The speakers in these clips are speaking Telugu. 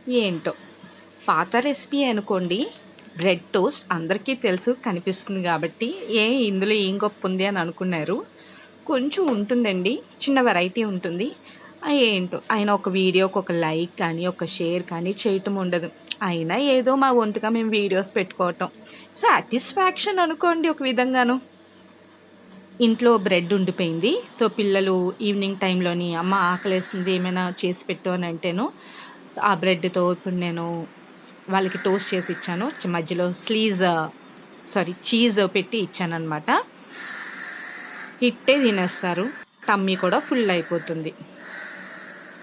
ఏంటో పాత రెసిపీ అనుకోండి. బ్రెడ్ టోస్ట్ అందరికీ తెలుసు, కనిపిస్తుంది కాబట్టి ఇందులో ఏం గొప్ప ఉంది అని అనుకున్నారు. కొంచెం ఉంటుందండి, చిన్న వెరైటీ ఉంటుంది. ఏంటో ఆయన ఒక వీడియోకి ఒక లైక్ కానీ ఒక షేర్ కానీ చేయటం ఉండదు. అయినా ఏదో మా వంతుగా మేము వీడియోస్ పెట్టుకోవటం సాటిస్ఫాక్షన్ అనుకోండి ఒక విధంగాను. ఇంట్లో బ్రెడ్ ఉండిపోయింది. సో పిల్లలు ఈవినింగ్ టైంలోని అమ్మ ఆకలేస్తుంది ఏమైనా చేసి పెట్టు అని అంటేను ఆ బ్రెడ్తో ఇప్పుడు నేను వాళ్ళకి టోస్ట్ చేసి ఇచ్చాను. మధ్యలో చీజ్ పెట్టి ఇచ్చాను అనమాట. ఇట్టే తినేస్తారు, టమ్మీ కూడా ఫుల్ అయిపోతుంది.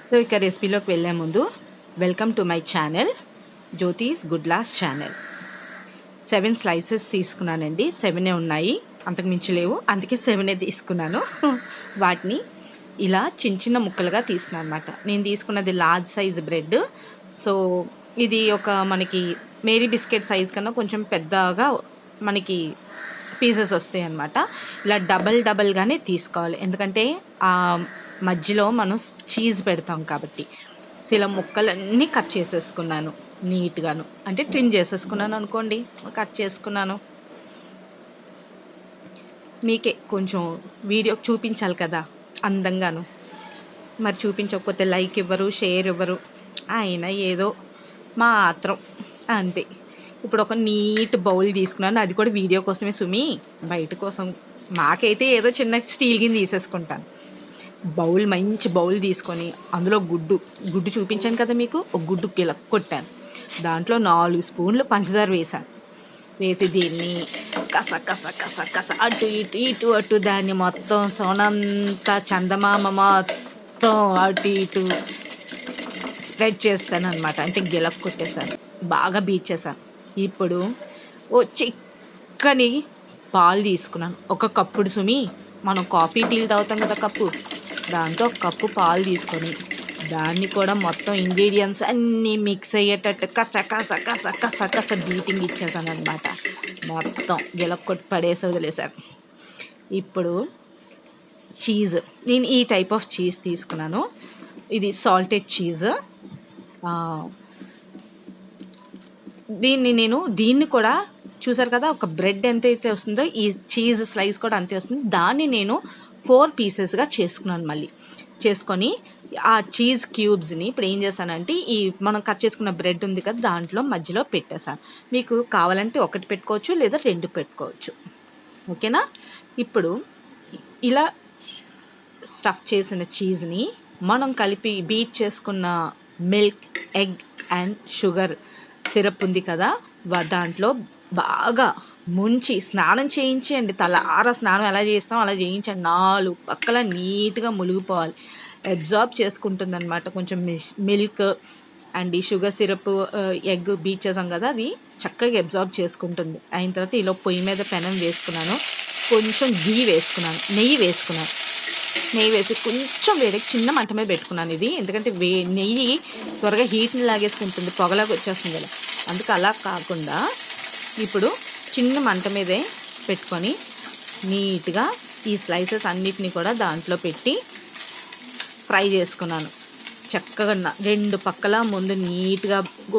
సో ఇక రెసిపీలోకి వెళ్ళే ముందు welcome to my channel జ్యోతిస్ good last channel. 7 slices తీసుకున్నానండి. 7 ఉన్నాయి, అంతకుమించి లేవు, అందుకే 7 తీసుకున్నాను. వాటిని ఇలా చిన్న చిన్న ముక్కలుగా తీసుకున్నాను అనమాట. నేను తీసుకున్నది లార్జ్ సైజ్ బ్రెడ్. సో ఇది ఒక మనకి మేరీ బిస్కెట్ సైజ్ కన్నా కొంచెం పెద్దగా మనకి పీసెస్ వస్తాయి అన్నమాట. ఇలా డబల్గానే తీసుకోవాలి, ఎందుకంటే ఆ మధ్యలో మనం చీజ్ పెడతాం కాబట్టి. సో ఇలా ముక్కలన్నీ కట్ చేసేసుకున్నాను నీట్గాను, అంటే ట్రిమ్ చేసేసుకున్నాను అనుకోండి, కట్ చేసుకున్నాను. మీకే కొంచెం వీడియో చూపించాలి కదా అందంగాను, మరి చూపించకపోతే లైక్ ఇవ్వరు, షేర్ ఇవ్వరు, అయినా ఏదో మాత్రం అంతే. ఇప్పుడు ఒక నీట్ బౌల్ తీసుకున్నాను, అది కూడా వీడియో కోసమే సుమి, బయట కోసం మాకైతే ఏదో చిన్న స్టీల్ గిన్నె తీసేసుకుంటాను. మంచి బౌల్ తీసుకొని అందులో గుడ్డు చూపించాను కదా మీకు, ఒక గుడ్డు కొట్టాను, దాంట్లో 4 స్పూన్లు పంచదార వేసి దీన్ని కస అటు దాన్ని మొత్తం సోనంతా చందమామ మొత్తం అటు ఇటు స్ప్రెడ్ చేస్తాను అనమాట. అంటే కొట్టేశాను, బాగా బీట్ చేశాను. ఇప్పుడు చిక్కని పాలు తీసుకున్నాను, ఒక కప్పుడు సుమి, మనం కాఫీ టీలు తాగుతాం కదా కప్పు, దాంతో ఒక కప్పు పాలు తీసుకొని దాన్ని కూడా మొత్తం ఇంగ్రీడియంట్స్ అన్నీ మిక్స్ అయ్యేటట్టు కస బీటింగ్ ఇచ్చేసాను అనమాట. మొత్తం కొట్టి పడేసి వదిలేసాను. ఇప్పుడు చీజ్, నేను ఈ టైప్ ఆఫ్ చీజ్ తీసుకున్నాను. ఇది సాల్టెడ్ చీజ్. దీన్ని కూడా చూసారు కదా, ఒక బ్రెడ్ ఎంతైతే వస్తుందో ఈ చీజ్ స్లైస్ కూడా అంతే వస్తుంది. దాన్ని నేను 4 పీసెస్గా చేసుకొని ఆ చీజ్ క్యూబ్స్ని ఇప్పుడు ఏం చేశానంటే ఈ మనం కట్ చేసుకున్న బ్రెడ్ ఉంది కదా దాంట్లో మధ్యలో పెట్టేశాను. మీకు కావాలంటే 1 పెట్టుకోవచ్చు లేదా 2 పెట్టుకోవచ్చు, ఓకేనా. ఇప్పుడు ఇలా స్టఫ్ చేసిన చీజ్ని మనం కలిపి బీట్ చేసుకున్న milk, egg and sugar syrup ఉంది కదా, దాంట్లో బాగా ముంచి స్నానం చేయించండి. తలార స్నానం ఎలా చేస్తాం అలా చేయించండి. 4 పక్కల నీట్గా మునిగిపోవాలి, అబ్జార్బ్ చేసుకుంటుంది అనమాట. కొంచెం మిల్క్ అండ్ ఈ షుగర్ సిరప్, ఎగ్ బీట్ చేసాం కదా, అది చక్కగా అబ్జార్బ్ చేసుకుంటుంది. అయిన తర్వాత ఇలా పొయ్యి మీద పెనం వేసుకున్నాను, కొంచెం నెయ్యి వేసి కొంచెం వేడికి చిన్న మంట మీద పెట్టుకున్నాను ఇది, ఎందుకంటే నెయ్యి త్వరగా హీట్ని లాగేసుకుంటుంది, పొగలాగా వచ్చేస్తుంది కదా, అందుకు అలా కాకుండా ఇప్పుడు చిన్న మంట మీదే పెట్టుకొని నీట్గా ఈ స్లైసెస్ అన్నిటినీ కూడా దాంట్లో పెట్టి ఫ్రై చేసుకున్నాను. చక్కగా 2 పక్కల ముందు నీట్గా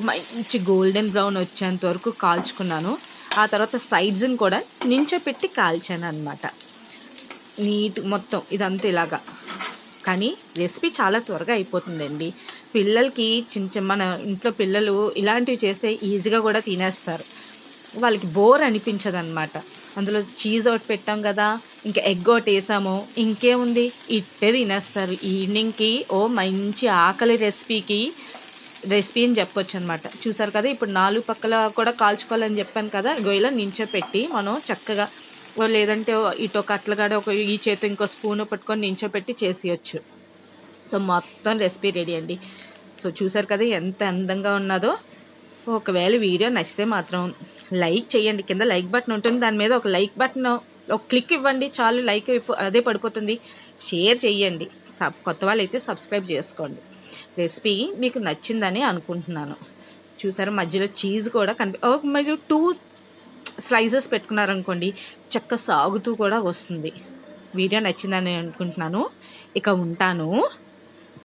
మంచి గోల్డెన్ బ్రౌన్ వచ్చేంత వరకు కాల్చుకున్నాను. ఆ తర్వాత సైడ్స్ని కూడా నించోపెట్టి కాల్చాను అనమాట. మొత్తం ఇదంతా ఇలాగా. కానీ రెసిపీ చాలా త్వరగా అయిపోతుందండి. పిల్లలకి మన ఇంట్లో పిల్లలు ఇలాంటివి చేస్తే ఈజీగా కూడా తినేస్తారు, వాళ్ళకి బోర్ అనిపించదు అనమాట. అందులో చీజ్ ఒకటి పెట్టాం కదా, ఇంకా ఎగ్ ఒకటి వేసాము, ఇంకేముంది, ఇట్టే తినేస్తారు. ఈవినింగ్కి మంచి ఆకలి రెసిపీ అని చెప్పొచ్చు అనమాట. చూసారు కదా, ఇప్పుడు 4 పక్కల కూడా కాల్చుకోవాలని చెప్పాను కదా, ఇలా నించోపెట్టి మనం చక్కగా, లేదంటే ఇటో కట్లగాడ ఈ చేతి ఇంకో స్పూన్ పట్టుకొని నించోపెట్టి చేసేయచ్చు. సో మొత్తం రెసిపీ రెడీ అండి. సో చూసారు కదా ఎంత అందంగా ఉన్నదో. ఒకవేళ వీడియో నచ్చితే మాత్రం లైక్ చేయండి, కింద లైక్ బటన్ ఉంటుంది, దాని మీద ఒక లైక్ బటన్ ఒక క్లిక్ ఇవ్వండి చాలు, లైక్ అదే పడిపోతుంది. షేర్ చేయండి, కొత్త వాళ్ళు అయితే సబ్స్క్రైబ్ చేసుకోండి. రెసిపీ మీకు నచ్చిందని అనుకుంటున్నాను. చూసారు మధ్యలో చీజ్ కూడా మరియు 2 స్లైసెస్ పెట్టుకున్నారనుకోండి చక్క సాగుతూ కూడా వస్తుంది. వీడియో నచ్చిందని అనుకుంటున్నాను. ఇక ఉంటాను.